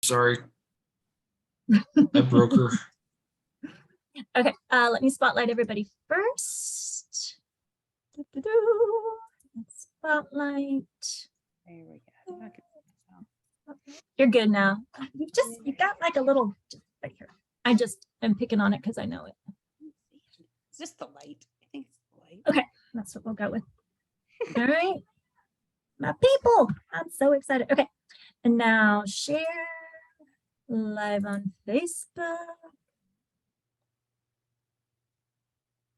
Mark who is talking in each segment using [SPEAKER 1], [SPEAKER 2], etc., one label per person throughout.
[SPEAKER 1] Sorry, I broke her.
[SPEAKER 2] Okay, let me spotlight everybody first. Spotlight.
[SPEAKER 3] There we go.
[SPEAKER 2] You're good now. You got like a little right here. I just am picking on it because I know it.
[SPEAKER 3] It's just the light. I think it's the light.
[SPEAKER 2] Okay, that's what we'll go with. All right, my people. I'm so excited. Okay, and now share live on Facebook.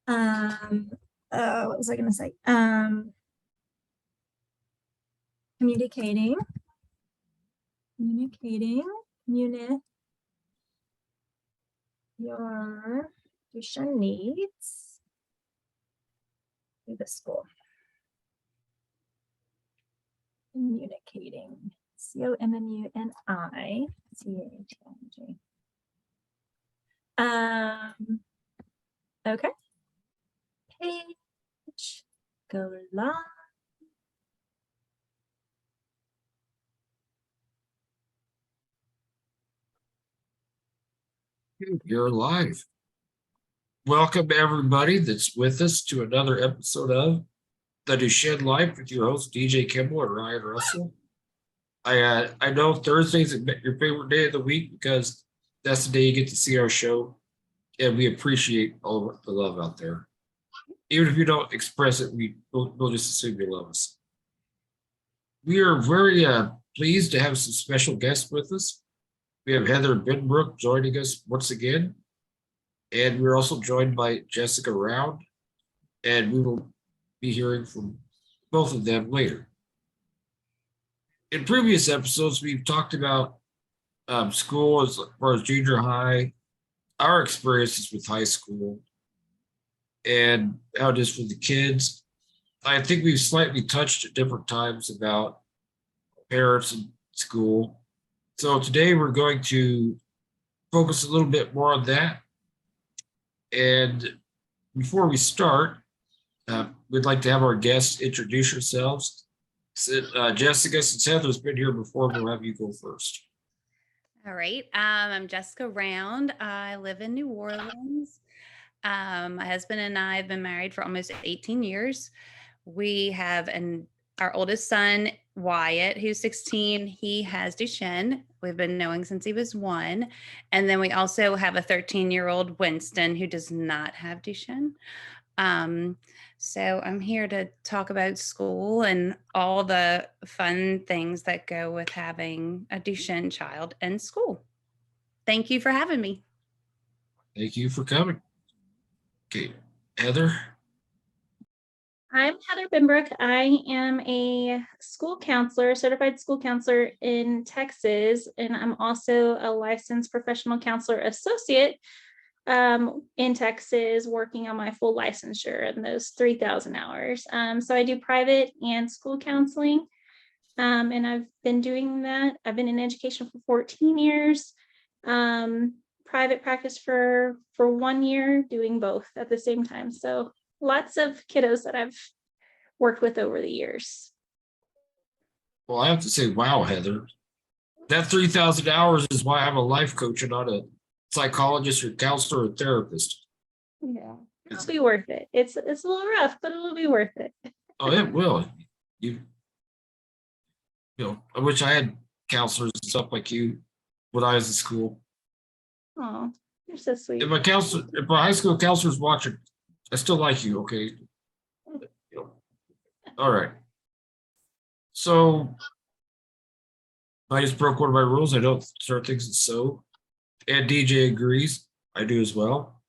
[SPEAKER 2] What was I gonna say? Communicating your Duchenne needs to the school. Communicating, COMMUNICHANG. Okay. Page, go live.
[SPEAKER 1] You're live. Welcome everybody that's with us to another episode of the Duchenne Live with your host DJ Kimball and Ryan Russell. I know Thursday's your favorite day of the week because that's the day you get to see our show, and we appreciate all of the love out there. Even if you don't express it, we'll just assume you love us. We are very pleased to have some special guests with us. We have Heather Binbrook joining us once again. And we're also joined by Jessica Round. And we will be hearing from both of them later. In previous episodes, we've talked about school as far as junior high, our experiences with high school, and how it is for the kids. I think we've slightly touched at different times about parents and school. So today we're going to focus a little bit more on that. And before we start, we'd like to have our guests introduce yourselves. Jessica, since Heather's been here before, we'll have you go first.
[SPEAKER 3] All right. I'm Jessica Round. I live in New Orleans. My husband and I have been married for almost 18 years. We have our oldest son, Wyatt, who's 16. He has Duchenne. We've been knowing since he was 1. And then we also have a 13-year-old Winston who does not have Duchenne. So I'm here to talk about school and all the fun things that go with having a Duchenne child in school. Thank you for having me.
[SPEAKER 1] Thank you for coming. Okay, Heather.
[SPEAKER 2] I'm Heather Binbrook. I am a school counselor, certified school counselor in Texas, and I'm also a licensed professional counselor associate in Texas, working on my full licensure and those 3,000 hours. So I do private and school counseling, and I've been doing that. I've been in education for 14 years, private practice for 1 year, doing both at the same time. So lots of kiddos that I've worked with over the years.
[SPEAKER 1] Well, I have to say, wow, Heather, that 3,000 hours is why I'm a life coach and not a psychologist or counselor or therapist.
[SPEAKER 2] Yeah, it'll be worth it. It's a little rough, but it'll be worth it.
[SPEAKER 1] Oh, it will. You know, I wish I had counselors and stuff like you when I was in school.
[SPEAKER 2] Oh, you're so sweet.
[SPEAKER 1] If my high school counselor's watching, I still like you, okay? You know. All right. So I just broke one of my rules. I don't start things with so. And DJ agrees. I do as well.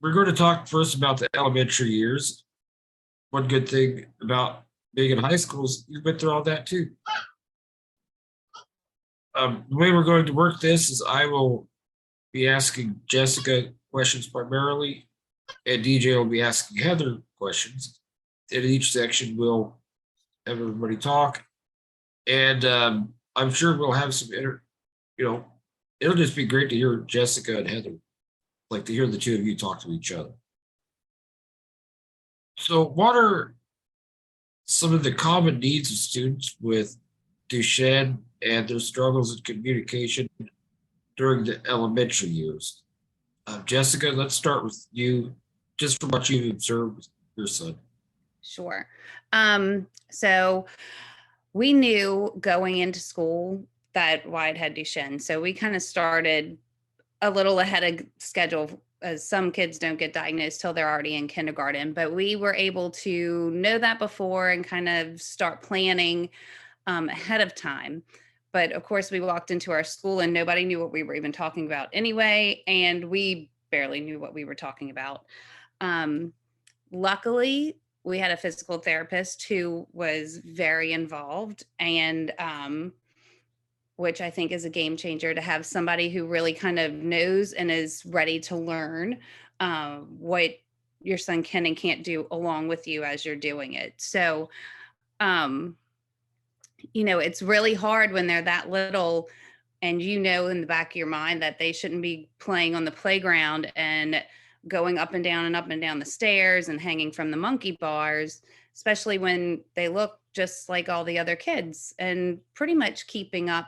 [SPEAKER 1] We're going to talk first about the elementary years. One good thing about being in high school is you've been through all that too. The way we're going to work this is I will be asking Jessica questions primarily, and DJ will be asking Heather questions. In each section, we'll have everybody talk, and I'm sure we'll have some it'll just be great to hear Jessica and Heather, like to hear the two of you talk to each other. So what are some of the common needs of students with Duchenne and their struggles in communication during the elementary years. Jessica, let's start with you, just from what you've observed with your son.
[SPEAKER 3] Sure. So we knew going into school that Wyatt had Duchenne. So we kind of started a little ahead of schedule, as some kids don't get diagnosed till they're already in kindergarten, but we were able to know that before and kind of start planning ahead of time. But of course, we walked into our school and nobody knew what we were even talking about anyway, and we barely knew what we were talking about. Luckily, we had a physical therapist who was very involved, and which I think is a game changer, to have somebody who really kind of knows and is ready to learn what your son can and can't do along with you as you're doing it. So, it's really hard when they're that little and in the back of your mind that they shouldn't be playing on the playground and going up and down the stairs and hanging from the monkey bars, especially when they look just like all the other kids and pretty much keeping up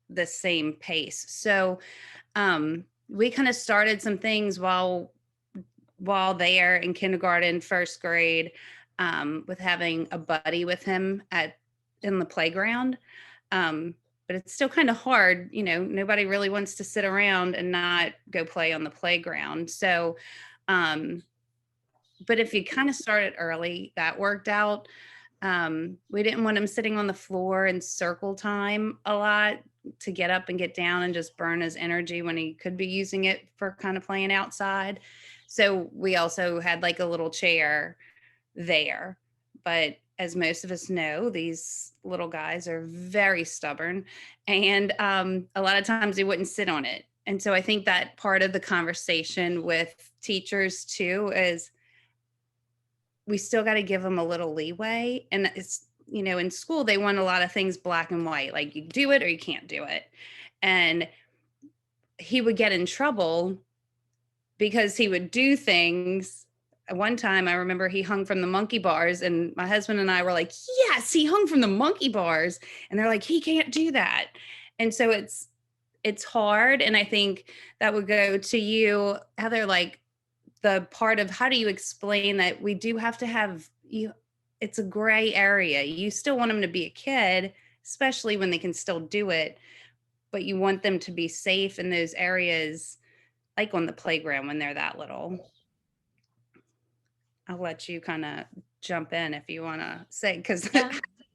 [SPEAKER 3] the same pace. So we kind of started some things while they're in kindergarten, first grade, with having a buddy with him in the playground. But it's still kind of hard, nobody really wants to sit around and not go play on the playground. So, but if you kind of started early, that worked out. We didn't want him sitting on the floor in circle time a lot, to get up and get down and just burn his energy when he could be using it for kind of playing outside. So we also had like a little chair there. But as most of us know, these little guys are very stubborn, and a lot of times they wouldn't sit on it. And so I think that part of the conversation with teachers too is we still got to give them a little leeway. And it's, in school, they want a lot of things black and white, like you do it or you can't do it. And he would get in trouble because he would do things. One time I remember he hung from the monkey bars, and my husband and I were like, yes, he hung from the monkey bars. And they're like, he can't do that. And so it's hard. And I think that would go to you, Heather, like the part of how do you explain that we do have to have you, it's a gray area. You still want them to be a kid, especially when they can still do it, but you want them to be safe in those areas, like on the playground when they're that little. I'll let you kind of jump in if you want to say, because
[SPEAKER 2] Yeah.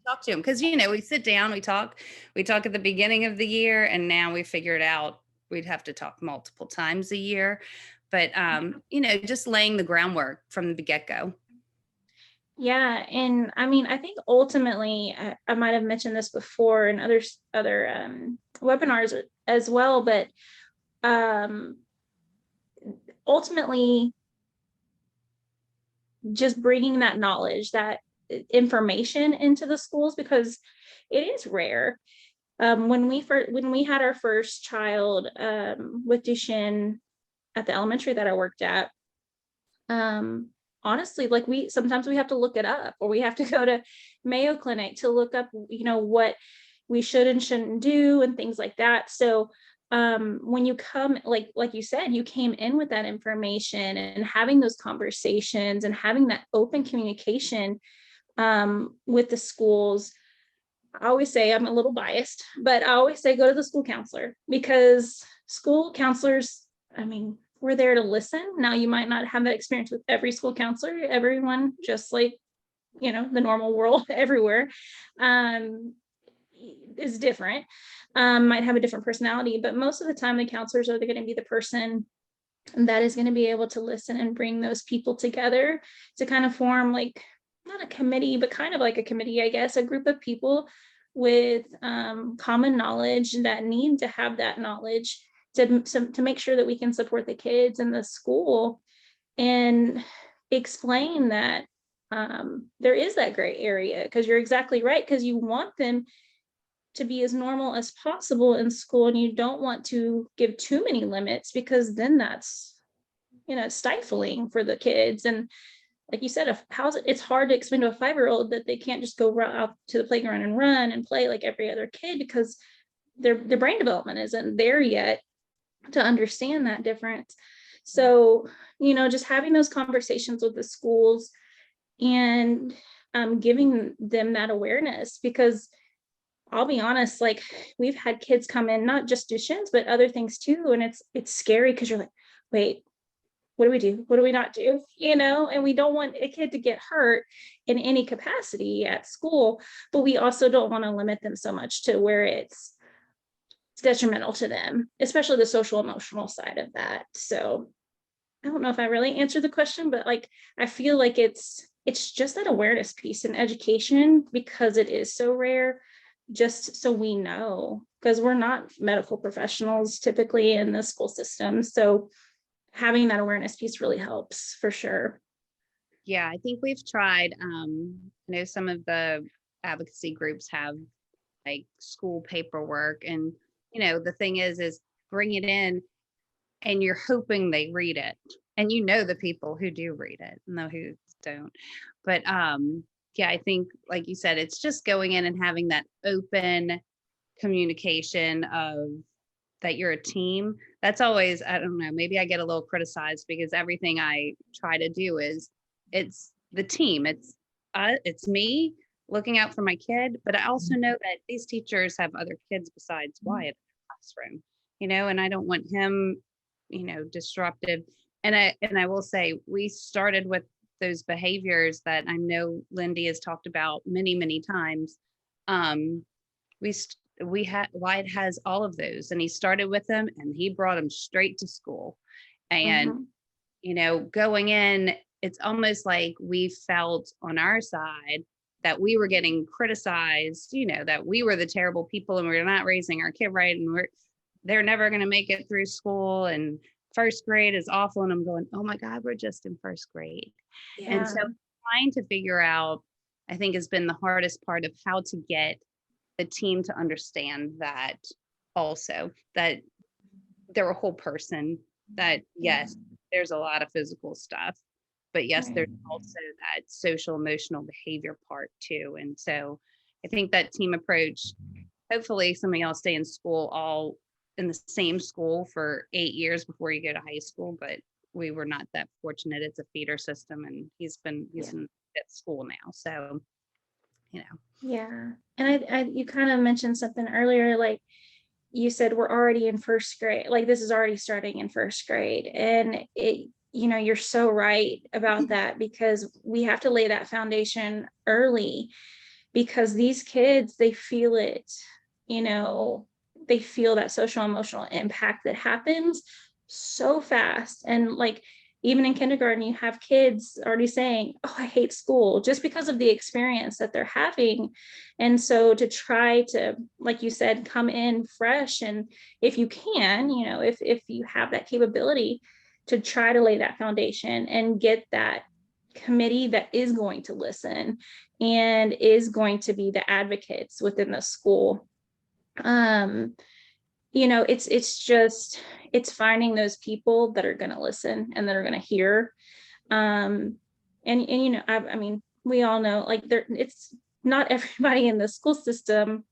[SPEAKER 3] talk to him, because we sit down, we talk at the beginning of the year, and now we figured out we'd have to talk multiple times a year. But just laying the groundwork from the get-go.
[SPEAKER 2] Yeah, and I mean, I think ultimately, I might have mentioned this before in other webinars as well, but ultimately, just bringing that knowledge, that information into the schools, because it is rare. When we had our first child with Duchenne at the elementary that I worked at, honestly, like sometimes we have to look it up, or we have to go to Mayo Clinic to look up, what we should and shouldn't do and things like that. So when you come, like you said, you came in with that information, and having those conversations and having that open communication with the schools. I always say, I'm a little biased, but I always say go to the school counselor, because school counselors, I mean, we're there to listen. Now, you might not have that experience with every school counselor, everyone, just like, the normal world everywhere is different, might have a different personality, but most of the time the counselors are going to be the person that is going to be able to listen and bring those people together to kind of form, like, not a committee, but kind of like a committee, I guess, a group of people with common knowledge that need to have that knowledge to make sure that we can support the kids in the school, and explain that there is that gray area, because you're exactly right, because you want them to be as normal as possible in school, and you don't want to give too many limits, because then that's stifling for the kids. And like you said, it's hard to explain to a 5-year-old that they can't just go run out to the playground and run and play like every other kid, because their brain development isn't there yet to understand that difference. So, just having those conversations with the schools and giving them that awareness, because I'll be honest, like we've had kids come in, not just Duchenne's, but other things too. And it's scary because you're like, wait, what do we do? What do we not do? And we don't want a kid to get hurt in any capacity at school, but we also don't want to limit them so much to where it's detrimental to them, especially the social emotional side of that. So I don't know if I really answered the question, but like I feel like it's just that awareness piece in education, because it is so rare, just so we know, because we're not medical professionals typically in the school system. So having that awareness piece really helps for sure.
[SPEAKER 3] Yeah, I think we've tried, I know some of the advocacy groups have like school paperwork, and the thing is bring it in and you're hoping they read it, and the people who do read it and the who don't. But yeah, I think like you said, it's just going in and having that open communication of that you're a team. That's always, I don't know, maybe I get a little criticized because everything I try to do is it's the team. It's me looking out for my kid, but I also know that these teachers have other kids besides Wyatt in the classroom, and I don't want him, disruptive. And I will say, we started with those behaviors that I know Lindy has talked about many, many times. Wyatt has all of those, and he started with them and he brought them straight to school. And, going in, it's almost like we felt on our side that we were getting criticized, that we were the terrible people and we're not raising our kid right. And they're never going to make it through school. And first grade is awful. And I'm going, oh my God, we're just in first grade.
[SPEAKER 2] Yeah.
[SPEAKER 3] And so trying to figure out, I think, has been the hardest part of how to get the team to understand that also, that they're a whole person, that yes, there's a lot of physical stuff, but yes, there's also that social emotional behavior part too. And so I think that team approach, hopefully some of y'all stay in school, all in the same school for 8 years before you go to high school, but we were not that fortunate. It's a feeder system, and he's in at school now. So,
[SPEAKER 2] Yeah. And you kind of mentioned something earlier, like you said, we're already in first grade, like this is already starting in first grade. And you're so right about that, because we have to lay that foundation early, because these kids, they feel it, they feel that social emotional impact that happens so fast. And like, even in kindergarten, you have kids already saying, oh, I hate school, just because of the experience that they're having. And so to try to, like you said, come in fresh, and if you can, if you have that capability, to try to lay that foundation and get that committee that is going to listen and is going to be the advocates within the school. It's finding those people that are going to listen and that are going to hear. I mean, we all know, like, it's not everybody in the school system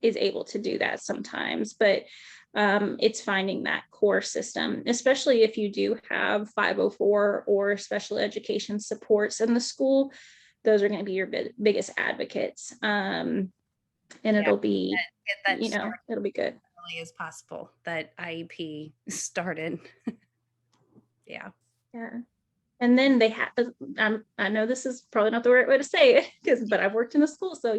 [SPEAKER 2] is able to do that sometimes, but it's finding that core system, especially if you do have 504 or special education supports in the school. Those are going to be your biggest advocates. And it'll be, it'll be good.
[SPEAKER 3] As possible, that IEP started. Yeah.
[SPEAKER 2] And then they have, I know this is probably not the right way to say it, but I've worked in a school, so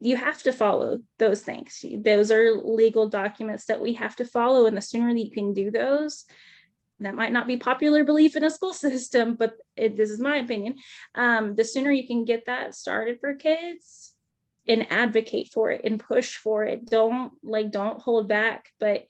[SPEAKER 2] you have to follow those things. Those are legal documents that we have to follow, and the sooner that you can do those, that might not be popular belief in a school system, but this is my opinion. The sooner you can get that started for kids and advocate for it and push for it, don't hold back, but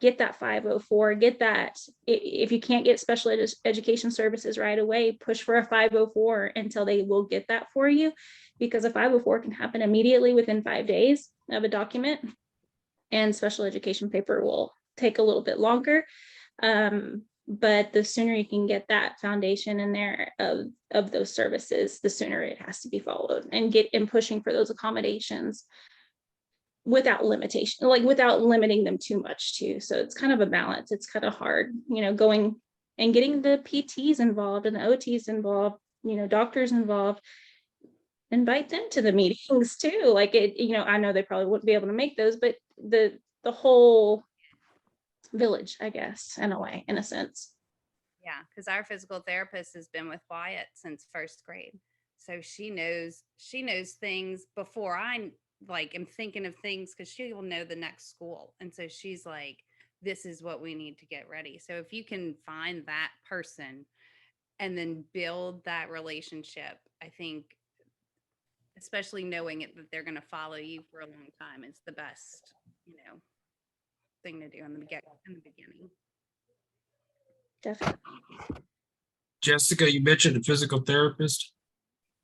[SPEAKER 2] get that 504, get that. If you can't get special education services right away, push for a 504 until they will get that for you, because a 504 can happen immediately within 5 days of a document, and special education paper will take a little bit longer. but the sooner you can get that foundation in there of those services, the sooner it has to be followed, and pushing for those accommodations without limitation, like without limiting them too much too. So it's kind of a balance. It's kind of hard, going and getting the PTs involved and the OTs involved, doctors involved. Invite them to the meetings too. Like I know they probably wouldn't be able to make those, but the whole village, I guess, in a way, in a sense.
[SPEAKER 3] Yeah, because our physical therapist has been with Wyatt since first grade. So she knows things before I am thinking of things, because she will know the next school. And so she's like, this is what we need to get ready. So if you can find that person and then build that relationship, I think, especially knowing that they're going to follow you for a long time, it's the best, thing to do in the beginning.
[SPEAKER 2] Definitely.
[SPEAKER 1] Jessica, you mentioned a physical therapist.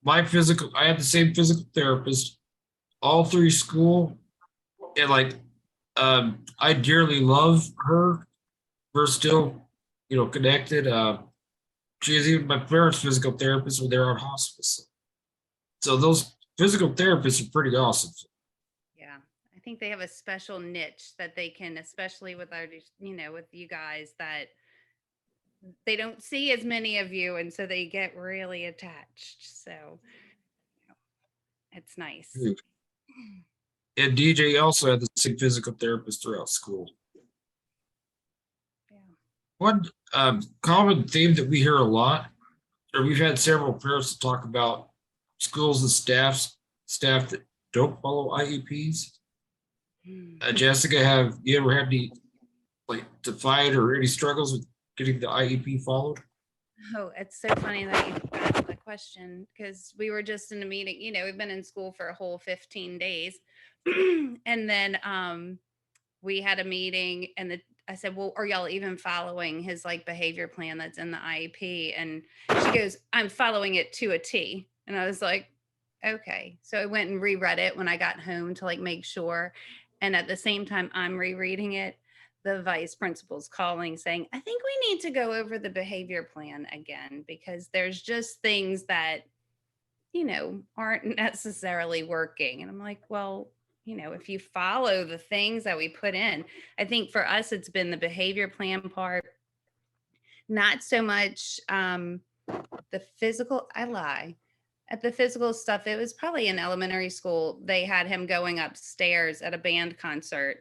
[SPEAKER 1] I had the same physical therapist all through school. And I dearly love her. We're still, connected. She is even my parents' physical therapist when they're on hospice. So those physical therapists are pretty awesome.
[SPEAKER 3] Yeah, I think they have a special niche that they can, especially with our, with you guys, that they don't see as many of you, and so they get really attached. So it's nice.
[SPEAKER 1] And DJ also had the same physical therapist throughout school.
[SPEAKER 3] Yeah.
[SPEAKER 1] One common theme that we hear a lot, or we've had several parents talk about schools and staff that don't follow IEPs. Jessica, have you ever had any to fight or any struggles with getting the IEP followed?
[SPEAKER 3] Oh, it's so funny that you asked that question, because we were just in a meeting. We've been in school for a whole 15 days. And then we had a meeting, and I said, well, are y'all even following his behavior plan that's in the IEP? And she goes, I'm following it to a T. And I was like, okay. So I went and reread it when I got home to make sure. And at the same time I'm rereading it, the vice principal's calling saying, I think we need to go over the behavior plan again, because there's just things that, aren't necessarily working. And I'm like, well, if you follow the things that we put in, I think for us, it's been the behavior plan part, not so much the physical. I lie. At the physical stuff, it was probably in elementary school. They had him going upstairs at a band concert,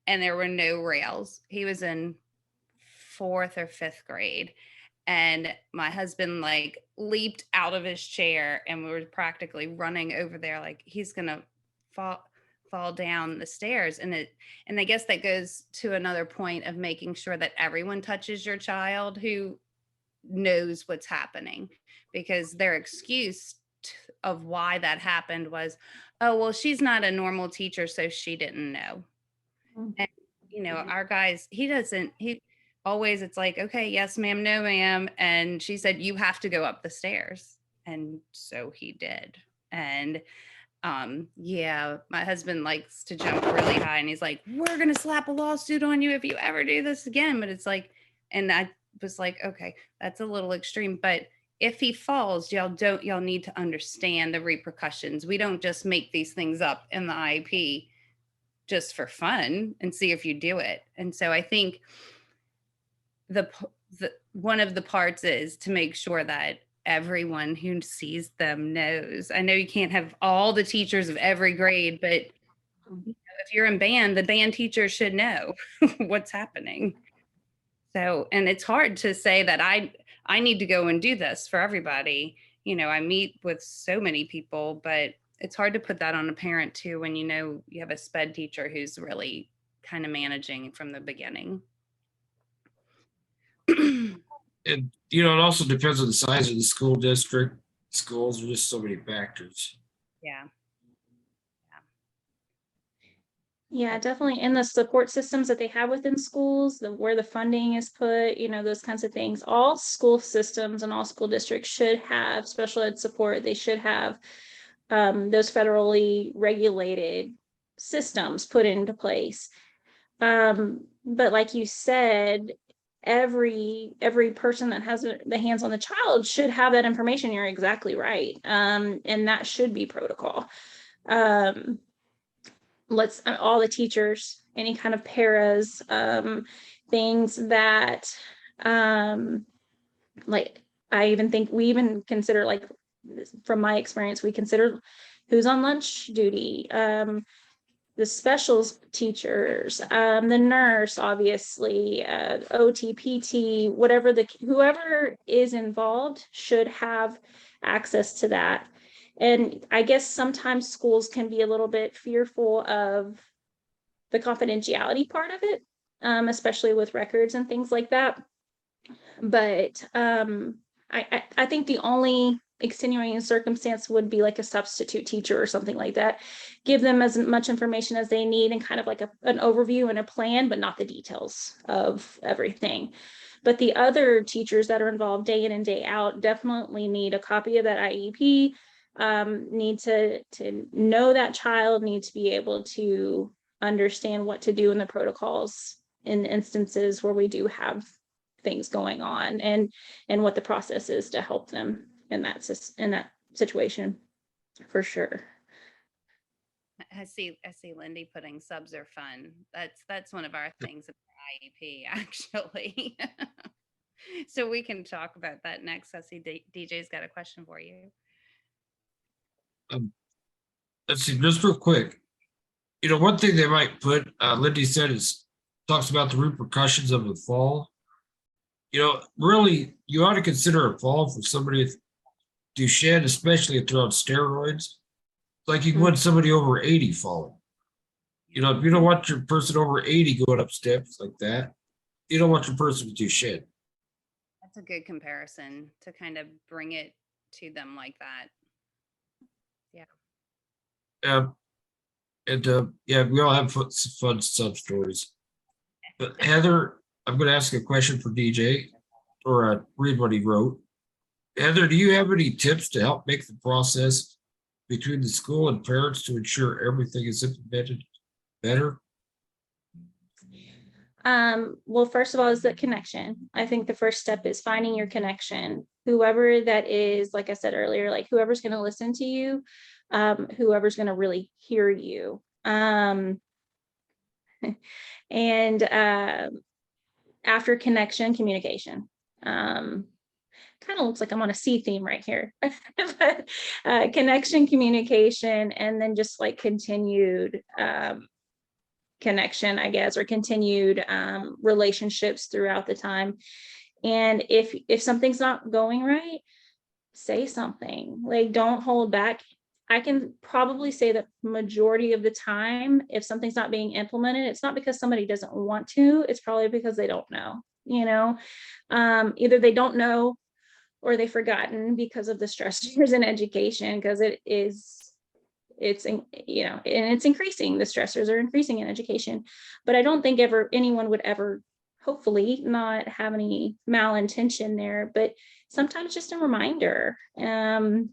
[SPEAKER 3] and there were no rails. He was in 4th or 5th grade. And my husband leaped out of his chair, and we were practically running over there like he's gonna fall down the stairs. And I guess that goes to another point of making sure that everyone touches your child who knows what's happening, because their excuse of why that happened was, oh, well, she's not a normal teacher, so she didn't know. And our guys, he always, it's like, okay, yes ma'am, no ma'am. And she said, you have to go up the stairs. And so he did. And yeah, my husband likes to jump really high, and he's like, we're gonna slap a lawsuit on you if you ever do this again. But it's like, and I was like, okay, that's a little extreme, but if he falls, y'all need to understand the repercussions. We don't just make these things up in the IEP just for fun and see if you do it. And so I think the one of the parts is to make sure that everyone who sees them knows. I know you can't have all the teachers of every grade, but if you're in band, the band teacher should know what's happening. So, and it's hard to say that I need to go and do this for everybody. I meet with so many people, but it's hard to put that on a parent too, when you have a sped teacher who's really kind of managing from the beginning.
[SPEAKER 1] And it also depends on the size of the school district. Schools are just so many factors.
[SPEAKER 3] Yeah.
[SPEAKER 2] Yeah, definitely. And the support systems that they have within schools, where the funding is put, those kinds of things. All school systems and all school districts should have special ed support. They should have those federally regulated systems put into place. But like you said, every person that has the hands on the child should have that information. You're exactly right. And that should be protocol. All the teachers, any kind of paras, things that, like, I even think we even consider, like, from my experience, we consider who's on lunch duty, the specials teachers, the nurse, obviously, OT, PT, whoever is involved should have access to that. And I guess sometimes schools can be a little bit fearful of the confidentiality part of it, especially with records and things like that. But I think the only extenuating circumstance would be like a substitute teacher or something like that. Give them as much information as they need and kind of like an overview and a plan, but not the details of everything. But the other teachers that are involved day in and day out definitely need a copy of that IEP, need to know that child, need to be able to understand what to do in the protocols in instances where we do have things going on, and what the process is to help them in that situation, for sure.
[SPEAKER 3] I see Lindy putting subs are fun. That's one of our things at IEP, actually. So we can talk about that next. I see DJ's got a question for you.
[SPEAKER 1] Let's see, just real quick. One thing they might put, Lindy said, is talks about the repercussions of the fall. Really, you ought to consider a fall for somebody with Duchenne, especially if they're on steroids. Like you want somebody over 80 falling. If you don't want your person over 80 going up steps like that, you don't want your person with Duchenne.
[SPEAKER 3] That's a good comparison to kind of bring it to them like that. Yeah.
[SPEAKER 1] And yeah, we all have fun sub stories. But Heather, I'm going to ask a question for DJ, or read what he wrote. Heather, do you have any tips to help make the process between the school and parents to ensure everything is implemented better?
[SPEAKER 2] Well, first of all, is the connection. I think the first step is finding your connection. Whoever that is, like I said earlier, like whoever's going to listen to you, whoever's going to really hear you. And after connection, communication. Kind of looks like I'm on a C theme right here. But connection, communication, and then just like continued connection, I guess, or continued relationships throughout the time. And if something's not going right, say something. Like, don't hold back. I can probably say that majority of the time, if something's not being implemented, it's not because somebody doesn't want to, it's probably because they don't know. Either they don't know or they've forgotten because of the stressors in education, because it's increasing. The stressors are increasing in education. But I don't think anyone would ever, hopefully, not have any malintention there, but sometimes just a reminder. And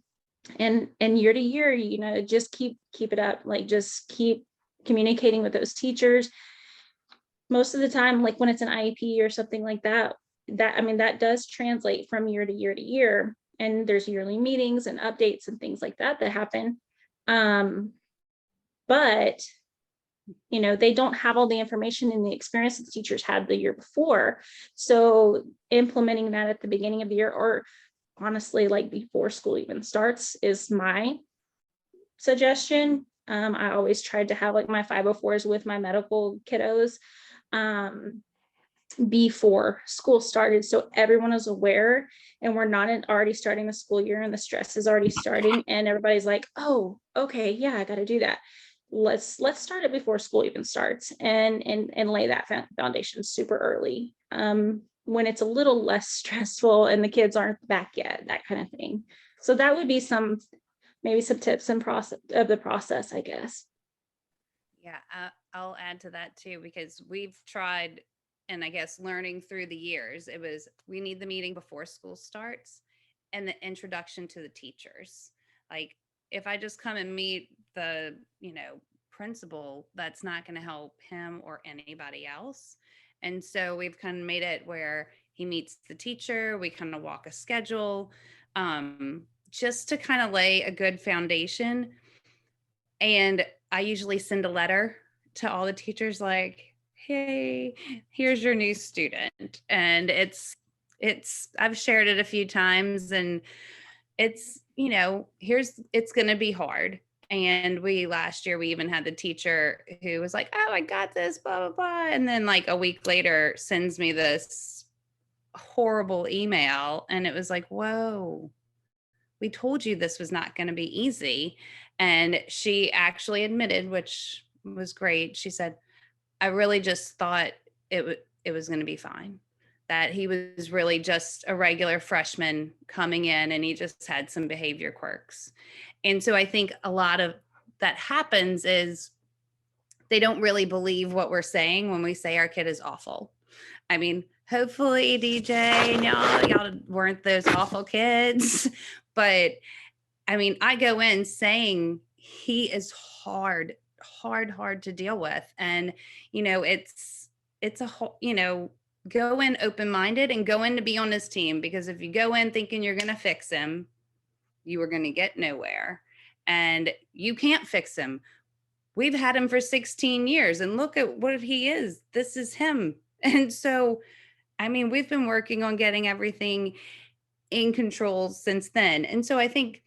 [SPEAKER 2] year to year, just keep it up. Like, just keep communicating with those teachers. Most of the time, like when it's an IEP or something like that does translate from year to year to year. And there's yearly meetings and updates and things like that happen. But they don't have all the information and the experience that the teachers had the year before. So implementing that at the beginning of the year, or honestly, like before school even starts, is my suggestion. I always tried to have like my 504s with my medical kiddos before school started, so everyone is aware, and we're not already starting the school year and the stress is already starting, and everybody's like, oh, okay, yeah, I got to do that. Let's start it before school even starts, and lay that foundation super early, when it's a little less stressful and the kids aren't back yet, that kind of thing. So that would be maybe some tips and the process, I guess.
[SPEAKER 3] Yeah, I'll add to that too, because we've tried, and I guess learning through the years, we need the meeting before school starts and the introduction to the teachers. Like, if I just come and meet the, principal, that's not going to help him or anybody else. And so we've kind of made it where he meets the teacher, we kind of walk a schedule, just to kind of lay a good foundation. And I usually send a letter to all the teachers like, hey, here's your new student. And I've shared it a few times, and it's, it's going to be hard. And last year we even had the teacher who was like, oh, I got this, blah, blah, blah. And then like a week later sends me this horrible email. And it was like, whoa, we told you this was not going to be easy. And she actually admitted, which was great. She said, I really just thought it was going to be fine, that he was really just a regular freshman coming in and he just had some behavior quirks. And so I think a lot of that happens is they don't really believe what we're saying when we say our kid is awful. I mean, hopefully DJ and y'all weren't those awful kids, but I mean, I go in saying he is hard to deal with. And, it's a whole, go in open-minded and go in to be on his team, because if you go in thinking you're going to fix him, you are going to get nowhere, and you can't fix him. We've had him for 16 years and look at what he is. This is him. And so, I mean, we've been working on getting everything in control since then. And so I think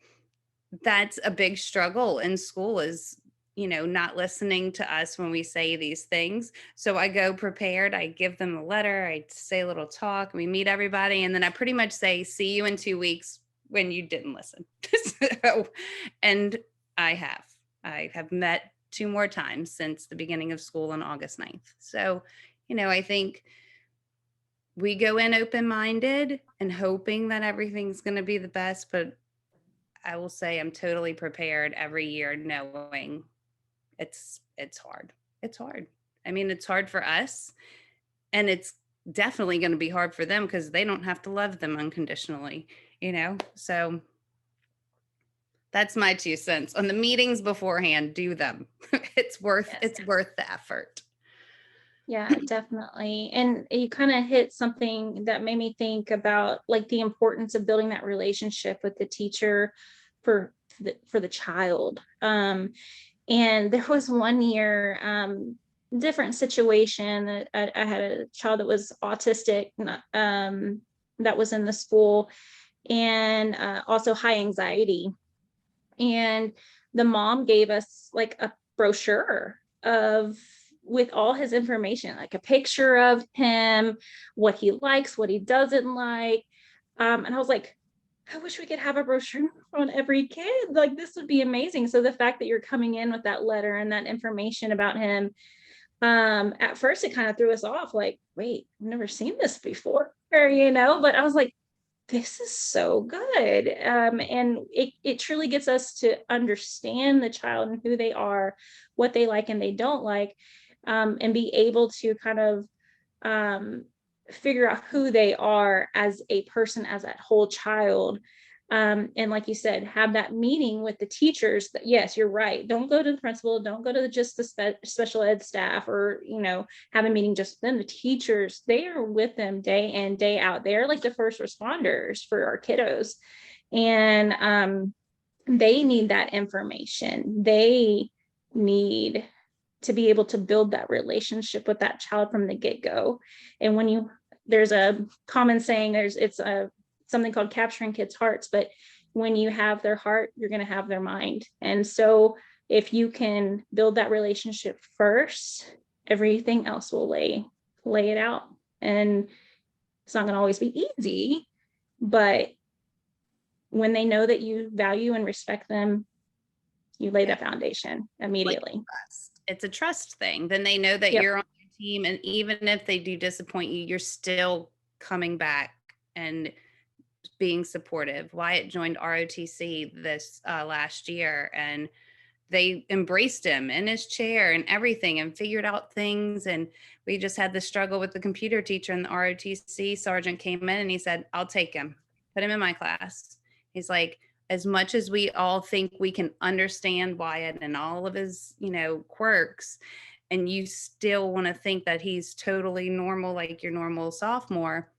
[SPEAKER 3] that's a big struggle in school is, not listening to us when we say these things. So I go prepared. I give them a letter. I say a little talk. We meet everybody. And then I pretty much say, see you in 2 weeks when you didn't listen. And I have met 2 more times since the beginning of school on August 9th. So, I think we go in open-minded and hoping that everything's going to be the best, but I will say I'm totally prepared every year knowing it's hard. It's hard. I mean, it's hard for us, and it's definitely going to be hard for them because they don't have to love them unconditionally, So that's my 2 cents on the meetings beforehand. Do them. It's worth the effort.
[SPEAKER 2] Yeah, definitely. And you kind of hit something that made me think about like the importance of building that relationship with the teacher for the child. And there was one year, different situation that I had a child that was autistic, that was in the school, and also high anxiety. And the mom gave us like a brochure with all his information, like a picture of him, what he likes, what he doesn't like. And I was like, I wish we could have a brochure on every kid. Like, this would be amazing. So the fact that you're coming in with that letter and that information about him, at first it kind of threw us off, like, wait, I've never seen this before, but I was like, this is so good. And it truly gets us to understand the child and who they are, what they like and they don't like, and be able to kind of figure out who they are as a person, as that whole child. And like you said, have that meeting with the teachers that, yes, you're right. Don't go to the principal, don't go to just the special ed staff, or, have a meeting just with them. The teachers, they are with them day in, day out. They're like the first responders for our kiddos. And they need that information. They need to be able to build that relationship with that child from the get-go. And when there's a common saying, it's something called capturing kids' hearts, but when you have their heart, you're going to have their mind. And so if you can build that relationship first, everything else will lay it out. And it's not going to always be easy, but when they know that you value and respect them, you lay that foundation immediately.
[SPEAKER 3] It's a trust thing. Then they know that you're on their team. And even if they do disappoint you, you're still coming back and being supportive. Wyatt joined ROTC this last year, and they embraced him in his chair and everything and figured out things. And we just had the struggle with the computer teacher, and the ROTC sergeant came in and he said, I'll take him, put him in my class. He's like, as much as we all think we can understand Wyatt and all of his, quirks, and you still want to think that he's totally normal, like your normal sophomore.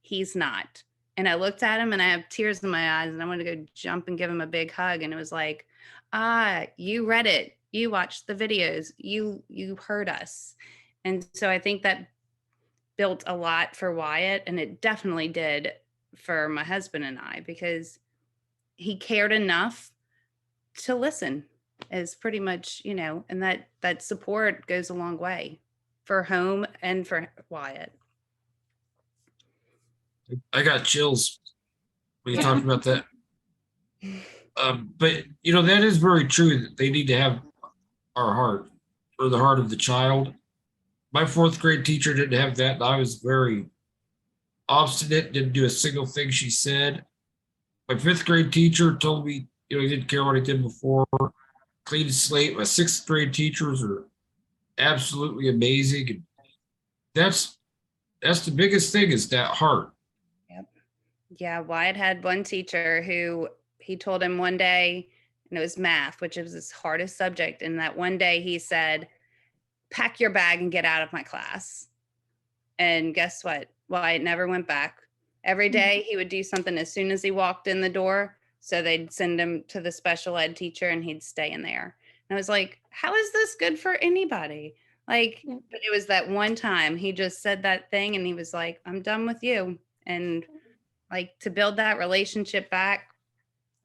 [SPEAKER 3] He's not. And I looked at him and I have tears in my eyes and I wanted to go jump and give him a big hug. And it was like, you read it. You watched the videos. You heard us. And so I think that built a lot for Wyatt, and it definitely did for my husband and I, because he cared enough to listen, is pretty much, and that support goes a long way for home and for Wyatt.
[SPEAKER 1] I got chills when you talked about that. But that is very true, that they need to have our heart, or the heart of the child. My fourth grade teacher didn't have that, and I was very obstinate, didn't do a single thing she said. My fifth grade teacher told me, he didn't care what I did before. Clean slate. My sixth grade teachers are absolutely amazing. And that's the biggest thing, is that heart.
[SPEAKER 3] Yep. Yeah, Wyatt had one teacher who he told him one day, and it was math, which was his hardest subject. And that one day he said, pack your bag and get out of my class. And guess what? Wyatt never went back. Every day he would do something as soon as he walked in the door. So they'd send him to the special ed teacher and he'd stay in there. And I was like, how is this good for anybody? Like, but it was that one time he just said that thing and he was like, I'm done with you. And like, to build that relationship back,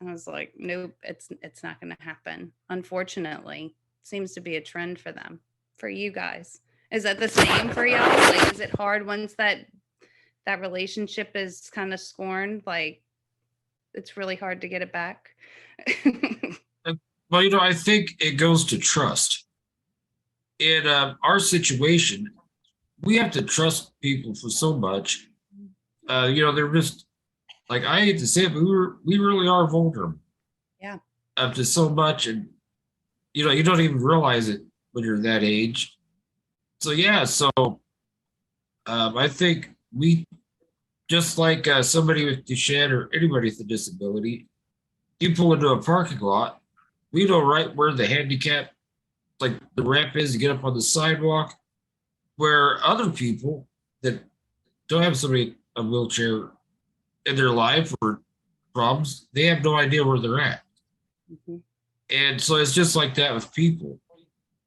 [SPEAKER 3] I was like, nope, it's not going to happen. Unfortunately, seems to be a trend for them. For you guys, is that the same for y'all? Like, is it hard once that relationship is kind of scorned? Like, it's really hard to get it back.
[SPEAKER 1] Well, I think it goes to trust. In our situation, we have to trust people for so much. They're just, like, I hate to say it, but we really are vulnerable.
[SPEAKER 3] Yeah.
[SPEAKER 1] Up to so much, and you don't even realize it when you're that age. So yeah, I think we, just like somebody with Duchenne or anybody with a disability, you pull into a parking lot, we know right where the handicap, like the ramp is to get up on the sidewalk, where other people that don't have somebody a wheelchair in their life or problems, they have no idea where they're at. Mm-hmm. And so it's just like that with people.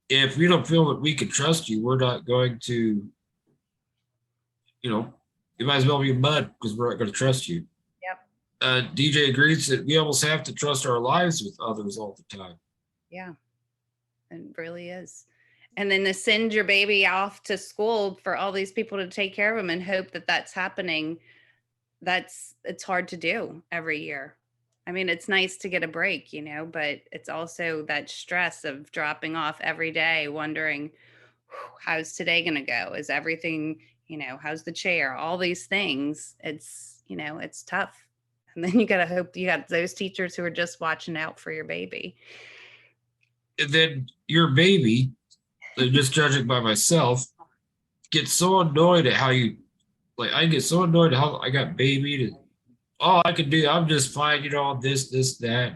[SPEAKER 1] If we don't feel that we can trust you, we're not going to, you might as well be mud, because we're not going to trust you. Yep. DJ agrees that we almost have to trust our lives with others all the time. Yeah, it really is. And then to send your baby off to school for all these people to take care of them and hope that that's happening, it's hard to do every year. I mean, it's nice to get a break, but it's also that stress of dropping off every day, wondering, how's today going to go? Is everything, how's the chair? All these things. It's, it's tough. And then you got to hope you got those teachers who are just watching out for your baby. And then your baby, just judging by myself, gets so annoyed at how you, like, I get so annoyed at how I got babied, and all I can do, I'm just fine, this, that.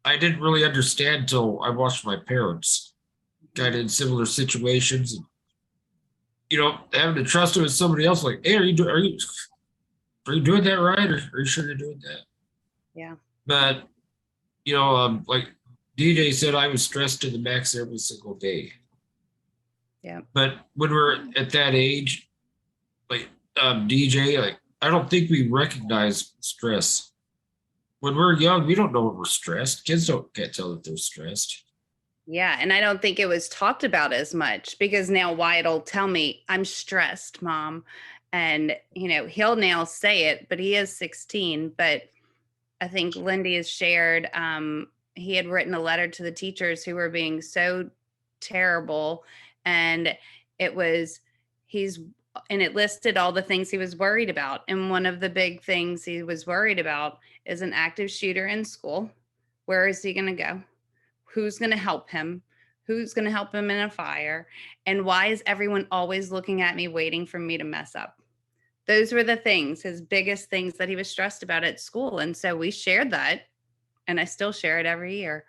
[SPEAKER 1] I didn't really understand until I watched my parents kind of in similar situations, and having to trust them with somebody else, like, hey, are you doing that right? Or are you sure you're doing that? Yeah. But like DJ said, I was stressed to the max every single day. Yeah. But when we're at that age, like DJ, like, I don't think we recognize stress. When we're young, we don't know when we're stressed. Kids can't tell that they're stressed. Yeah, and I don't think it was talked about as much, because now Wyatt will tell me, I'm stressed, Mom. And, he'll now say it, but he is 16. But I think Lindy has shared, he had written a letter to the teachers who were being so terrible. And it listed all the things he was worried about. And one of the big things he was worried about is an active shooter in school. Where is he going to go? Who's going to help him? Who's going to help him in a fire? And why is everyone always looking at me, waiting for me to mess up? Those were the things, his biggest things that he was stressed about at school. And so we shared that, and I still share it every year,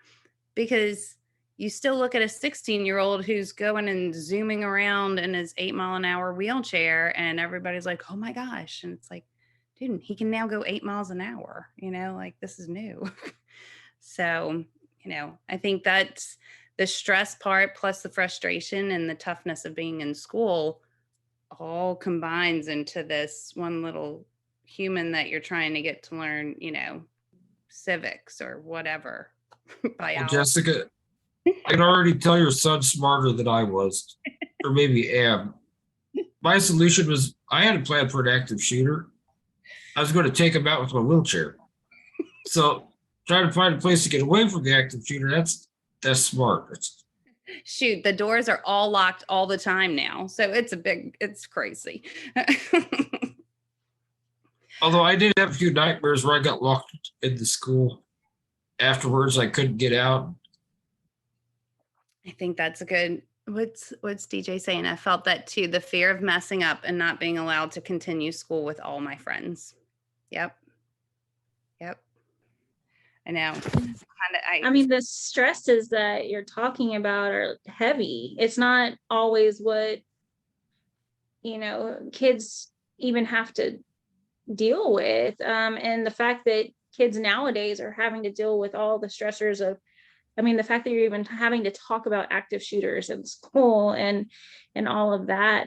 [SPEAKER 1] because
[SPEAKER 3] you still look at a 16-year-old who's going and zooming around in his 8-mile-an-hour wheelchair, and everybody's like, oh my gosh. And it's like, dude, he can now go 8 miles an hour, like this is new. So, I think that's the stress part plus the frustration and the toughness of being in school all combines into this one little human that you're trying to get to learn, civics or whatever.
[SPEAKER 1] Well,
[SPEAKER 3] Biology.
[SPEAKER 1] Jessica, I can already tell your son's smarter than I was, or maybe am. My solution was I had a plan for an active shooter. I was going to take him out with my wheelchair. So trying to find a place to get away from the active shooter, that's smart.
[SPEAKER 3] Shoot, the doors are all locked all the time now. So it's crazy.
[SPEAKER 1] Although I did have a few nightmares where I got locked in the school. Afterwards, I couldn't get out.
[SPEAKER 3] I think that's a good, what's DJ saying? I felt that too. The fear of messing up and not being allowed to continue school with all my friends. Yep. I know.
[SPEAKER 2] I mean, the stresses that you're talking about are heavy. It's not always what, kids even have to deal with. And the fact that kids nowadays are having to deal with all the stressors of, the fact that you're even having to talk about active shooters in school and all of that,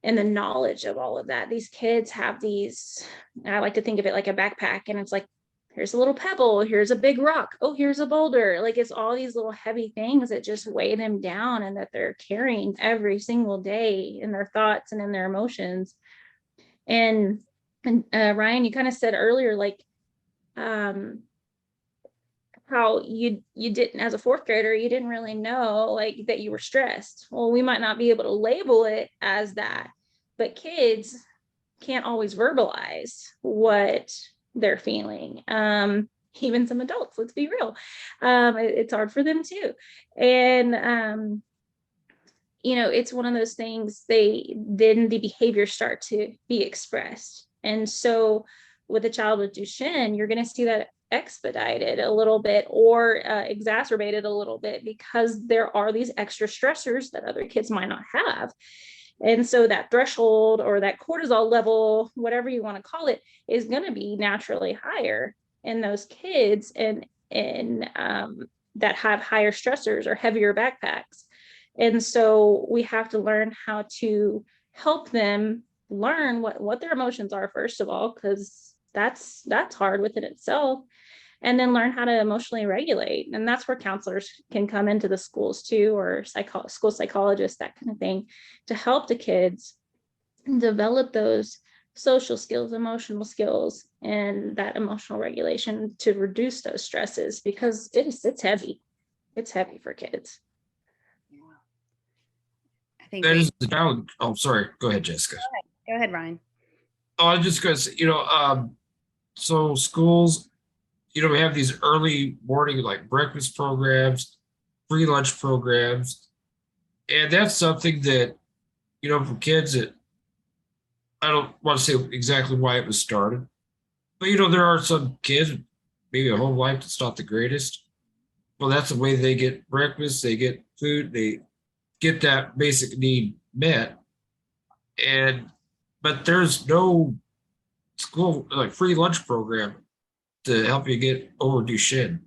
[SPEAKER 2] and the knowledge of all of that. These kids have these, I like to think of it like a backpack, and it's like, here's a little pebble, here's a big rock, oh, here's a boulder. Like, it's all these little heavy things that just weigh them down and that they're carrying every single day in their thoughts and in their emotions. And Ryan, you kind of said earlier, like, how you didn't, as a fourth grader, you didn't really know like that you were stressed. Well, we might not be able to label it as that, but kids can't always verbalize what they're feeling. Even some adults, let's be real. It's hard for them too. And it's one of those things, then the behaviors start to be expressed. And so with a child with Duchenne, you're going to see that expedited a little bit or exacerbated a little bit, because there are these extra stressors that other kids might not have. And so that threshold or that cortisol level, whatever you want to call it, is going to be naturally higher in those kids and that have higher stressors or heavier backpacks. And so we have to learn how to help them learn what their emotions are, first of all, because that's hard within itself. And then learn how to emotionally regulate. And that's where counselors can come into the schools too, or school psychologists, that kind of thing, to help the kids develop those social skills, emotional skills, and that emotional regulation to reduce those stresses, because it's heavy. It's heavy for kids.
[SPEAKER 3] I think
[SPEAKER 1] That is the challenge. Oh, sorry. Go ahead, Jessica.
[SPEAKER 3] Go ahead, Ryan.
[SPEAKER 1] Oh, I just because so schools, we have these early morning like breakfast programs, free lunch programs, and that's something that for kids that I don't want to say exactly why it was started, but there are some kids, maybe a whole life that's not the greatest. Well, that's the way they get breakfast, they get food, they get that basic need met, but there's no school like free lunch program to help you get over Duchenne.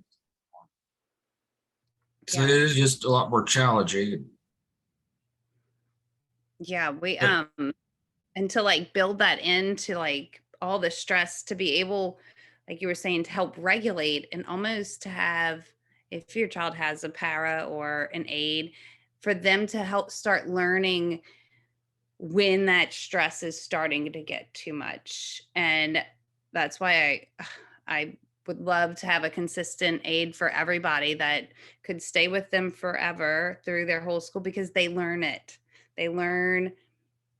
[SPEAKER 1] So it is just a lot more challenging.
[SPEAKER 3] Yeah, we and to like build that into like all the stress to be able, like you were saying, to help regulate and almost to have, if your child has a para or an aide, for them to help start learning when that stress is starting to get too much. And that's why I would love to have a consistent aide for everybody that could stay with them forever through their whole school, because they learn it. They learn,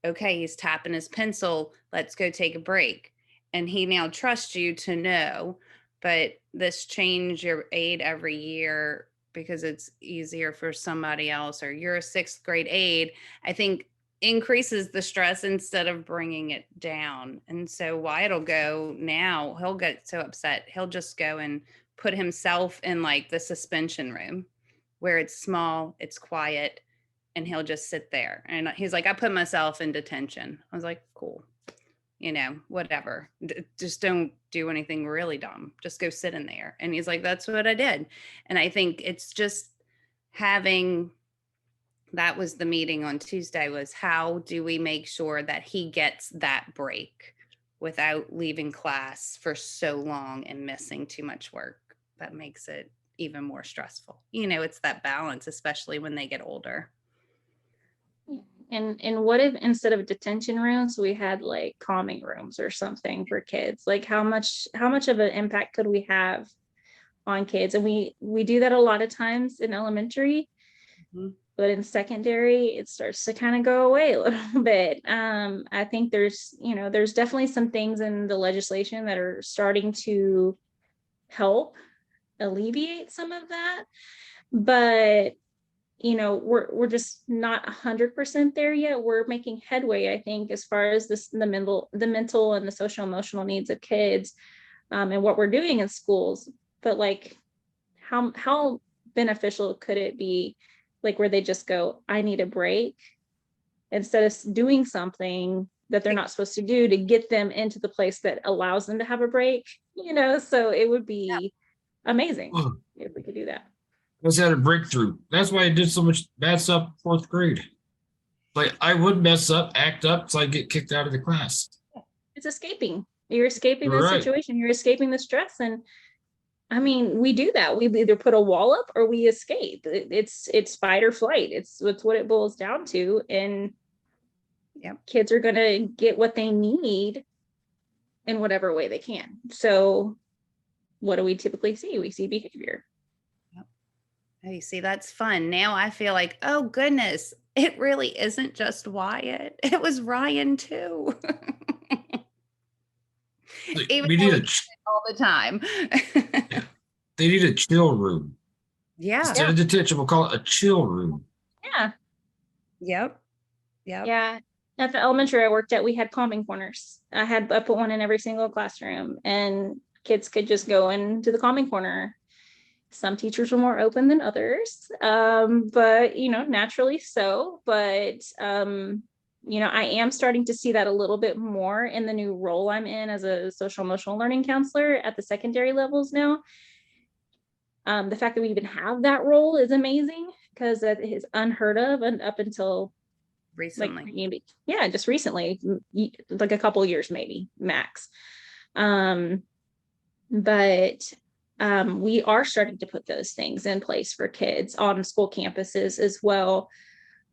[SPEAKER 3] okay, he's tapping his pencil, let's go take a break. And he now trusts you to know, but this change your aide every year because it's easier for somebody else, or you're a 6th grade aide, I think increases the stress instead of bringing it down. And so Wyatt'll go now, he'll get so upset, he'll just go and put himself in like the suspension room where it's small, it's quiet, and he'll just sit there. And he's like, I put myself in detention. I was like, cool, whatever. Just don't do anything really dumb. Just go sit in there. And he's like, that's what I did. And I think it's just having, that was the meeting on Tuesday, was how do we make sure that he gets that break without leaving class for so long and missing too much work? That makes it even more stressful. It's that balance, especially when they get older.
[SPEAKER 2] And what if instead of detention rooms, we had like calming rooms or something for kids? Like how much of an impact could we have on kids? And we do that a lot of times in elementary, but in secondary, it starts to kind of go away a little bit. I think there's definitely some things in the legislation that are starting to help alleviate some of that, but we're just not 100% there yet. We're making headway, I think, as far as the mental and the social emotional needs of kids, and what we're doing in schools. But like, how beneficial could it be, like where they just go, I need a break, instead of doing something that they're not supposed to do to get them into the place that allows them to have a break, so it would be amazing if we could do that.
[SPEAKER 1] I just had a breakthrough. That's why I did so much bad stuff in 4th grade. Like I would mess up, act up, so I'd get kicked out of the class.
[SPEAKER 2] It's escaping. You're escaping
[SPEAKER 1] You're
[SPEAKER 2] the
[SPEAKER 1] right.
[SPEAKER 2] situation. You're escaping the stress. And I mean, we do that. We either put a wall up or we escape. It's fight or flight. It's what it boils down to. And kids are going to get what they need in whatever way they can. So what do we typically see? We see behavior.
[SPEAKER 3] Oh, you see, that's fun. Now I feel like, oh goodness, it really isn't just Wyatt. It was Ryan too. Even
[SPEAKER 1] we need
[SPEAKER 3] all the time.
[SPEAKER 1] Yeah. They need a chill room.
[SPEAKER 3] Yeah.
[SPEAKER 1] Instead of detention, we'll call it a chill room.
[SPEAKER 2] Yeah.
[SPEAKER 3] Yep.
[SPEAKER 2] Yeah. At the elementary I worked at, we had calming corners. I put one in every single classroom, and kids could just go into the calming corner. Some teachers were more open than others, but naturally so. But I am starting to see that a little bit more in the new role I'm in as a social emotional learning counselor at the secondary levels now. The fact that we even have that role is amazing, because that is unheard of and up until
[SPEAKER 3] recently.
[SPEAKER 2] Just recently, like a couple years maybe max. But we are starting to put those things in place for kids on school campuses as well.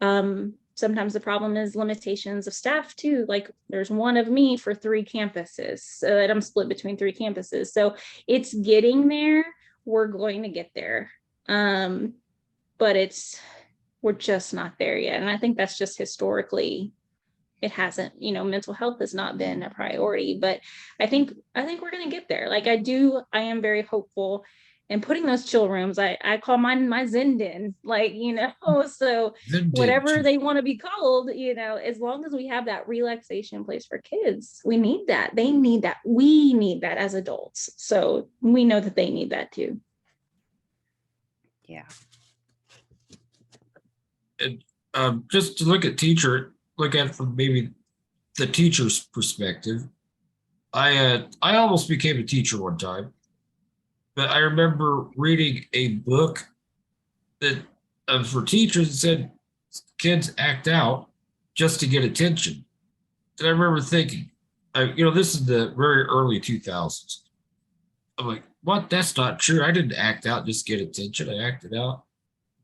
[SPEAKER 2] Sometimes the problem is limitations of staff too. Like there's one of me for 3 campuses, so that I'm split between 3 campuses. So it's getting there. We're going to get there. But we're just not there yet. And I think that's just historically, it hasn't, mental health has not been a priority, but I think we're going to get there. Like I am very hopeful, and putting those chill rooms, I call mine my Zen den, like, so whatever they want to be called, as long as we have that relaxation place for kids, we need that. They need that. We need that as adults. So we know that they need that too.
[SPEAKER 3] Yeah.
[SPEAKER 1] And just to look at it from maybe the teacher's perspective, I almost became a teacher one time, but I remember reading a book that for teachers that said kids act out just to get attention. And I remember thinking, this is the very early 2000s. I'm like, what? That's not true. I didn't act out just to get attention. I acted out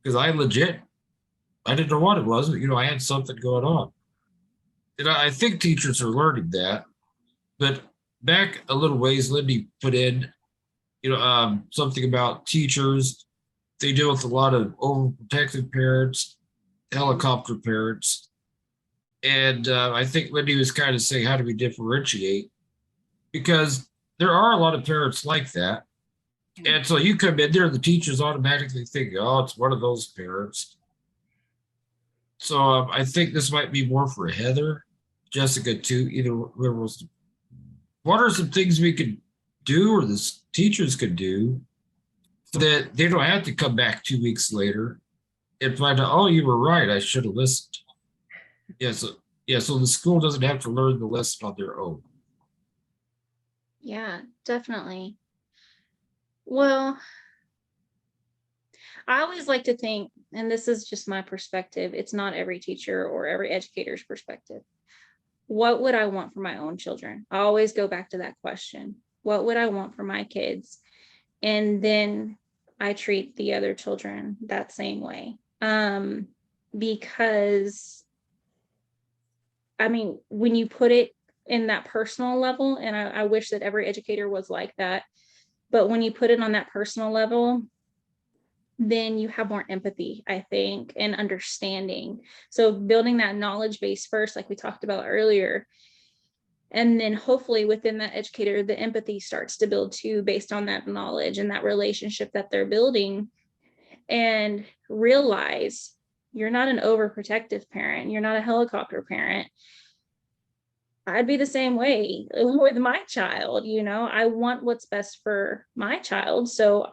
[SPEAKER 1] because I didn't know what it was, but I had something going on. And I think teachers are learning that. But back a little ways, Lindy put in, something about teachers. They deal with a lot of overprotective parents, helicopter parents. And I think Lindy was kind of saying, how do we differentiate? Because there are a lot of parents like that. And so you come in there, the teachers automatically think, oh, it's one of those parents. So I think this might be more for Heather, Jessica too, either whoever was. What are some things we could do, or the teachers could do, that they don't have to come back 2 weeks later and find out, oh, you were right, I should have listened. So the school doesn't have to learn the lesson on their own.
[SPEAKER 2] Yeah, definitely. Well, I always like to think, and this is just my perspective, it's not every teacher or every educator's perspective. What would I want for my own children? I always go back to that question. What would I want for my kids? And then I treat the other children that same way. Because I mean, when you put it in that personal level, and I wish that every educator was like that, but when you put it on that personal level, then you have more empathy, I think, and understanding. So building that knowledge base first, like we talked about earlier, and then hopefully within that educator, the empathy starts to build too, based on that knowledge and that relationship that they're building. And realize you're not an overprotective parent, you're not a helicopter parent. I'd be the same way with my child. I want what's best for my child. So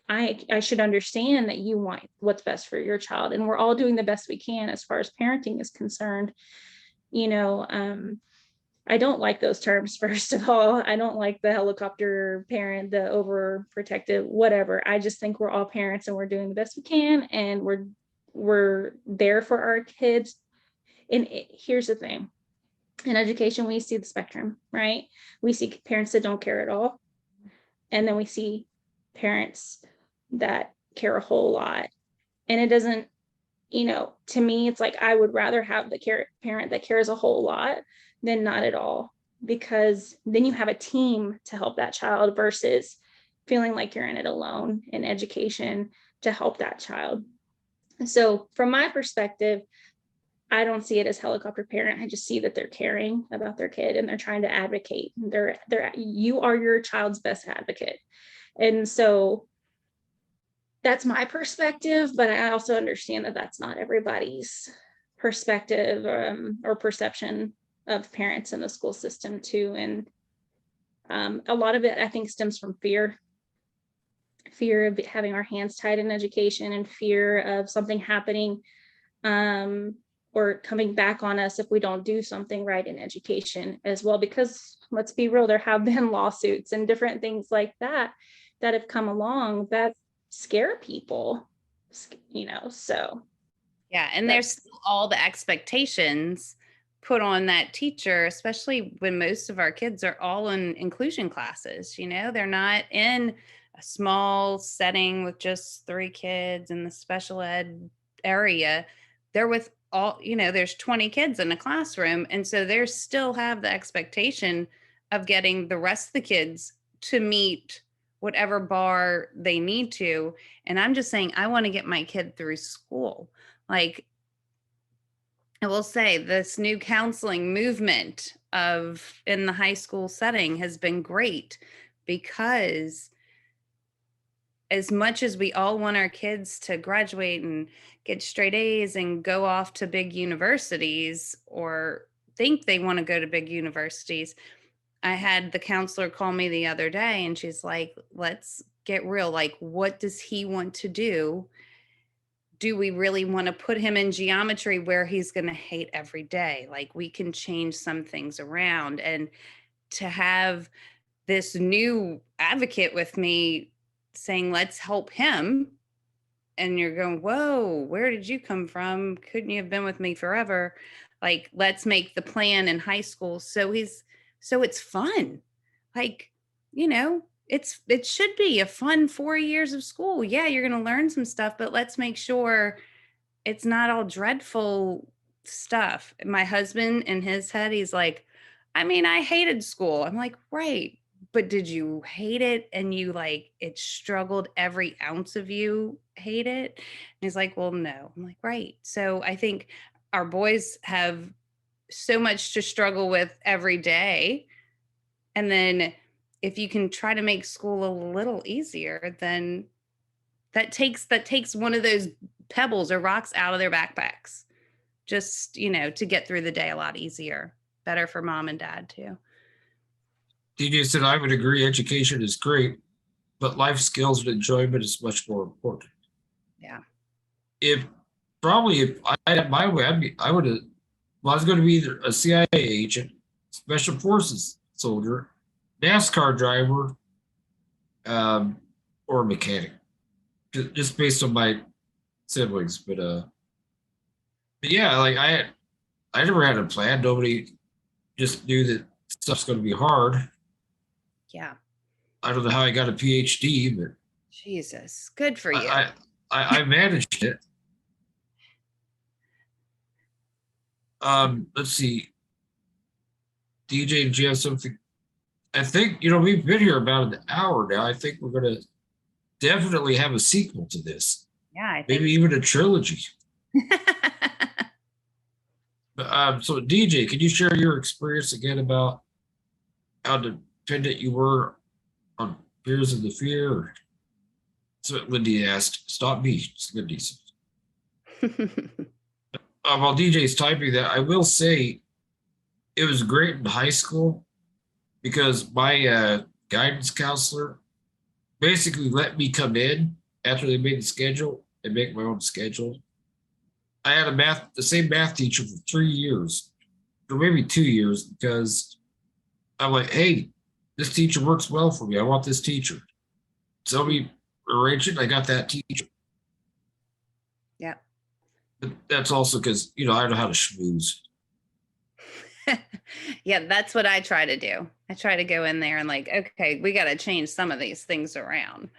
[SPEAKER 2] I should understand that you want what's best for your child. And we're all doing the best we can as far as parenting is concerned. I don't like those terms, first of all. I don't like the helicopter parent, the overprotective, whatever. I just think we're all parents and we're doing the best we can, and we're there for our kids. And here's the thing. In education, we see the spectrum, right? We see parents that don't care at all. And then we see parents that care a whole lot. And it doesn't, to me, it's like I would rather have the parent that cares a whole lot than not at all, because then you have a team to help that child versus feeling like you're in it alone in education to help that child. So from my perspective, I don't see it as helicopter parent. I just see that they're caring about their kid and they're trying to advocate. You are your child's best advocate. And so that's my perspective, but I also understand that that's not everybody's perspective or perception of parents in the school system too. And a lot of it, I think, stems from fear of having our hands tied in education, and fear of something happening or coming back on us if we don't do something right in education as well. Because let's be real, there have been lawsuits and different things like that have come along that scare people, so.
[SPEAKER 3] Yeah, and there's still all the expectations put on that teacher, especially when most of our kids are all in inclusion classes. They're not in a small setting with just 3 kids in the special ed area. They're with all, there's 20 kids in a classroom. And so they still have the expectation of getting the rest of the kids to meet whatever bar they need to. And I'm just saying, I want to get my kid through school. Like, I will say, this new counseling movement in the high school setting has been great, because as much as we all want our kids to graduate and get straight A's and go off to big universities, or think they want to go to big universities, I had the counselor call me the other day and she's like, let's get real. Like, what does he want to do? Do we really want to put him in geometry where he's going to hate every day? Like, we can change some things around. And to have this new advocate with me saying, let's help him. And you're going, whoa, where did you come from? Couldn't you have been with me forever? Like, let's make the plan in high school so it's fun. Like, it should be a fun 4 years of school. Yeah, you're going to learn some stuff, but let's make sure it's not all dreadful stuff. My husband, in his head, he's like, I mean, I hated school. I'm like, right. But did you hate it? And you it struggled, every ounce of you hate it? And he's like, well, no. I'm like, right. So I think our boys have so much to struggle with every day. And then if you can try to make school a little easier, then that takes one of those pebbles or rocks out of their backpacks, just, to get through the day a lot easier. Better for mom and dad too.
[SPEAKER 1] DJ said, I would agree, education is great, but life skills and enjoyment is much more important.
[SPEAKER 3] Yeah.
[SPEAKER 1] If I had my way, I would have, well, I was going to be either a CIA agent, special forces soldier, NASCAR driver, or a mechanic, just based on my siblings. But yeah, like I never had a plan. Nobody just knew that stuff's going to be hard.
[SPEAKER 3] Yeah.
[SPEAKER 1] I don't know how I got a PhD, but
[SPEAKER 3] Jesus, good for you.
[SPEAKER 1] I managed it. Let's see. DJ, do you have something? I think, we've been here about an hour now. I think we're going to definitely have a sequel to this.
[SPEAKER 3] Yeah, I think
[SPEAKER 1] Maybe even a trilogy. So DJ, can you share your experience again about how dependent you were on Fears of the Fear? That's what Lindy asked. Stop me, it's Lindy. While DJ's typing that, I will say it was great in high school because my guidance counselor basically let me come in after they made the schedule and make my own schedule. I had the same math teacher for 3 years, or maybe 2 years, because I'm like, hey, this teacher works well for me. I want this teacher. So we arranged it. I got that teacher.
[SPEAKER 3] Yeah.
[SPEAKER 1] But that's also because, I don't know how to schmooze.
[SPEAKER 3] Yeah, that's what I try to do. I try to go in there and like, okay, we got to change some of these things around.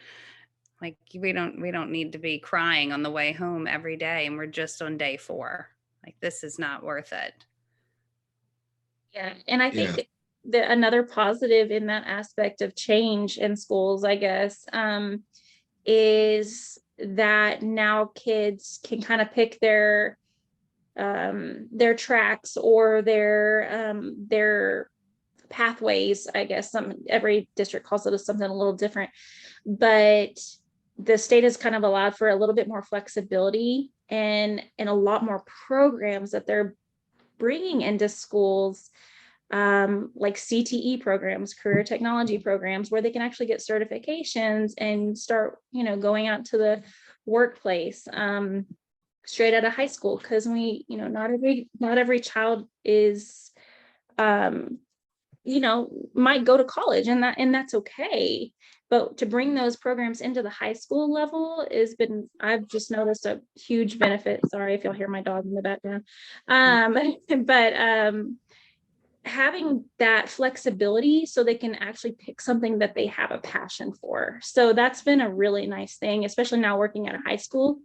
[SPEAKER 3] Like we don't need to be crying on the way home every day and we're just on day 4. Like this is not worth it.
[SPEAKER 2] Yeah, and I think that another positive in that aspect of change in schools, I guess, is that now kids can kind of pick their tracks or their pathways. I guess every district calls it something a little different, but the state has kind of allowed for a little bit more flexibility and a lot more programs that they're bringing into schools, like CTE programs, career technology programs, where they can actually get certifications and start, going out to the workplace straight out of high school. Because not every child is, might go to college, and that's okay. But to bring those programs into the high school level I've just noticed a huge benefit. Sorry if y'all hear my dog in the background. But having that flexibility so they can actually pick something that they have a passion for. So that's been a really nice thing, especially now working at a high school.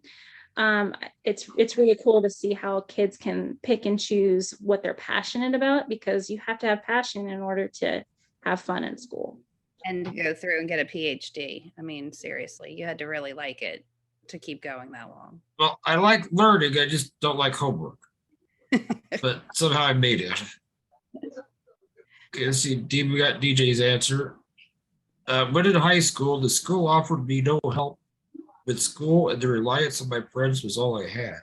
[SPEAKER 2] It's really cool to see how kids can pick and choose what they're passionate about, because you have to have passion in order to have fun in school.
[SPEAKER 3] And to go through and get a PhD. I mean, seriously, you had to really like it to keep going that long.
[SPEAKER 1] Well, I like learning. I just don't like homework. But somehow I made it. Okay, let's see. We got DJ's answer. When in high school, the school offered me no help with school, and the reliance on my friends was all I had.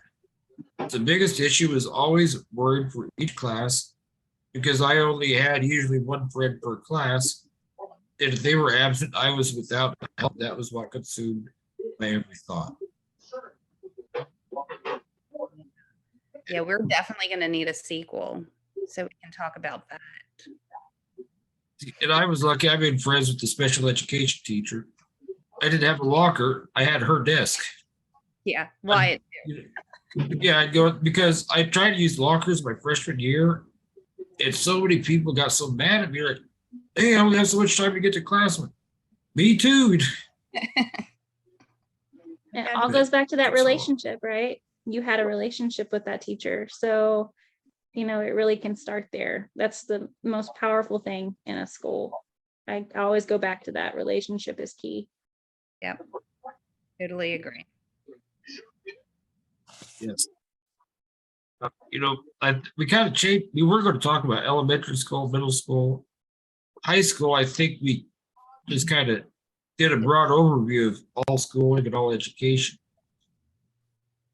[SPEAKER 1] The biggest issue was always worried for each class because I only had usually one friend per class. And if they were absent, I was without help. That was what consumed my every thought.
[SPEAKER 3] Yeah, we're definitely going to need a sequel so we can talk about that.
[SPEAKER 1] And I was lucky. I made friends with the special education teacher. I didn't have a locker. I had her desk.
[SPEAKER 3] Yeah, Wyatt.
[SPEAKER 1] Yeah, I'd go because I tried to use lockers my freshman year, and so many people got so mad at me, like, hey, I only have so much time to get to class. Me too.
[SPEAKER 2] It all goes back to that relationship, right? You had a relationship with that teacher. So, it really can start there. That's the most powerful thing in a school. I always go back to that. Relationship is key.
[SPEAKER 3] Yeah, totally agree.
[SPEAKER 1] Yes. We kind of changed. We were going to talk about elementary school, middle school, high school. I think we just kind of did a broad overview of all schooling and all education.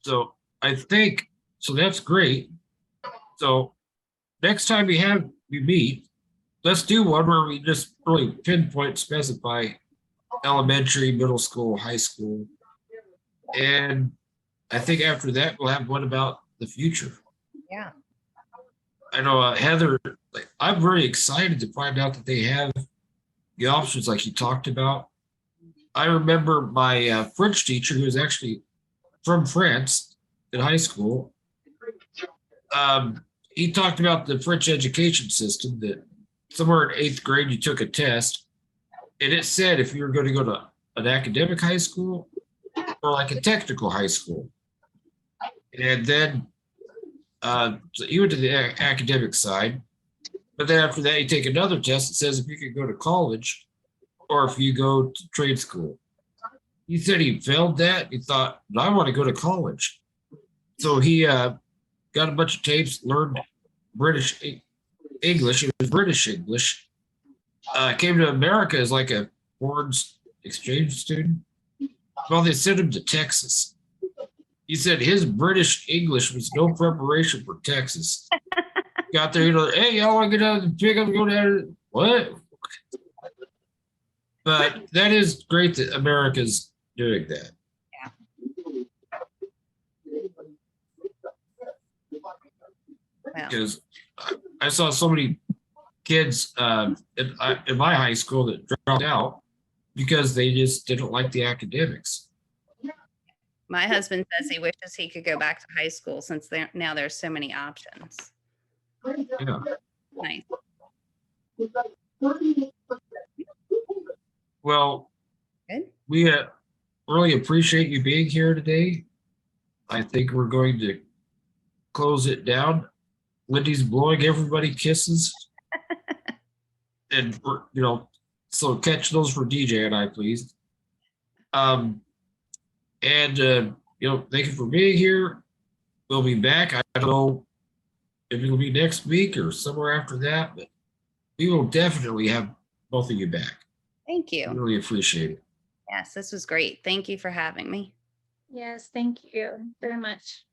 [SPEAKER 1] So I think, so that's great. So next time we meet, let's do one where we just really pinpoint, specify elementary, middle school, high school. And I think after that, we'll have one about the future.
[SPEAKER 3] Yeah.
[SPEAKER 1] I know Heather, like, I'm very excited to find out that they have the options like you talked about. I remember my French teacher, who was actually from France in high school. He talked about the French education system, that somewhere in 8th grade you took a test, and it said if you were going to go to an academic high school or like a technical high school. And then so you went to the academic side, but then after that you take another test that says if you could go to college or if you go to trade school. He said he failed that. He thought, I want to go to college. So he got a bunch of tapes, learned British English. It was British English. Came to America as like a foreign exchange student. Well, they sent him to Texas. He said his British English was no preparation for Texas. Got there, hey, y'all want to get out of the pickup and go down? What? But that is great that America's doing that.
[SPEAKER 3] Yeah.
[SPEAKER 1] Because I saw so many kids in my high school that dropped out because they just didn't like the academics.
[SPEAKER 3] My husband says he wishes he could go back to high school since now there's so many options.
[SPEAKER 1] Yeah.
[SPEAKER 3] Nice.
[SPEAKER 1] Well,
[SPEAKER 3] Good.
[SPEAKER 1] we really appreciate you being here today. I think we're going to close it down. Lindy's blowing everybody kisses. And, so catch those for DJ and I, please. Thank you for being here. We'll be back. I don't know if it'll be next week or somewhere after that, but we will definitely have both of you back.
[SPEAKER 3] Thank you.
[SPEAKER 1] I really appreciate it.
[SPEAKER 3] Yes, this was great. Thank you for having me.
[SPEAKER 2] Yes, thank you very much.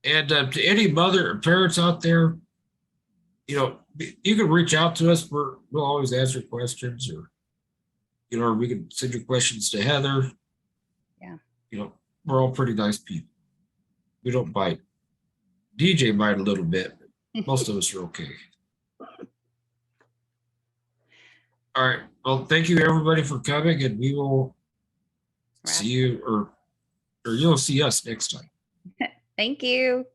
[SPEAKER 1] And to any mother or parents out there, you can reach out to us. We'll always answer questions, or we can send your questions to Heather.
[SPEAKER 3] Yeah.
[SPEAKER 1] We're all pretty nice people. We don't bite. DJ might a little bit, but most of us are okay. All right. Well, thank you everybody for coming, and we will see you, or you'll see us next time.
[SPEAKER 3] Thank you.